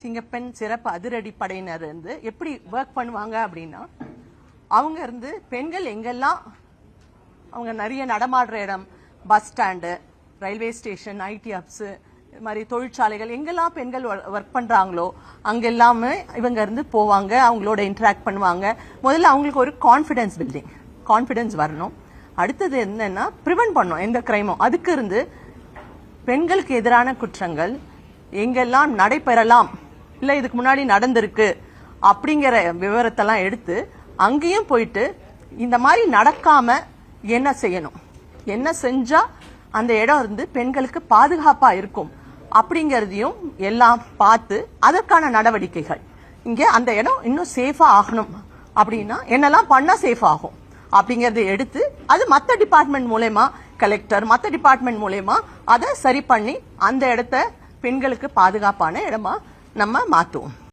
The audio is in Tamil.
சிங்கப்பெண் சிறப்பு அதிரடி படையினர் இருந்து எப்படி ஒர்க் பண்ணுவாங்க அப்படின்னா, அவங்க இருந்து பெண்கள் எங்கெல்லாம் அவங்க நிறைய நடமாடுற இடம், bus stand, railway station, IT hubs, இது மாதிரி தொழிற்சாலைகள் எங்கெல்லாம் பெண்கள் ஒர்க் பண்றாங்களோ அங்கெல்லாமே இவங்க இருந்து போவாங்க, அவங்களோட இன்டராக்ட் பண்ணுவாங்க. முதல்ல அவங்களுக்கு ஒரு கான்ஃபிடன்ஸ் வரணும். அடுத்தது என்னன்னா ப்ரிவென்ட் பண்ணும் எந்த கிரைமும். அதுக்கு இருந்து பெண்களுக்கு எதிரான குற்றங்கள் எங்கெல்லாம் நடைபெறலாம், இல்ல இதுக்கு முன்னாடி நடந்திருக்கு அப்படிங்கிற விவரத்தெல்லாம் எடுத்து அங்கேயும் போயிட்டு இந்த மாதிரி நடக்காம என்ன செய்யணும், என்ன செஞ்சா அந்த இடம் இருந்து பெண்களுக்கு பாதுகாப்பா இருக்கும் அப்படிங்கறதையும் எல்லாம் பார்த்து அதற்கான நடவடிக்கைகள், இங்க அந்த இடம் இன்னும் சேஃபா ஆகணும் அப்படின்னா என்னெல்லாம் பண்ணா சேஃப் ஆகும் அப்படிங்கறத எடுத்து அது மற்ற டிபார்ட்மெண்ட் மூலமா, கலெக்டர் மற்ற டிபார்ட்மெண்ட் மூலமா அதை சரி பண்ணி அந்த இடத்த பெண்களுக்கு பாதுகாப்பான இடமா நம்ம மாத்துவோம்.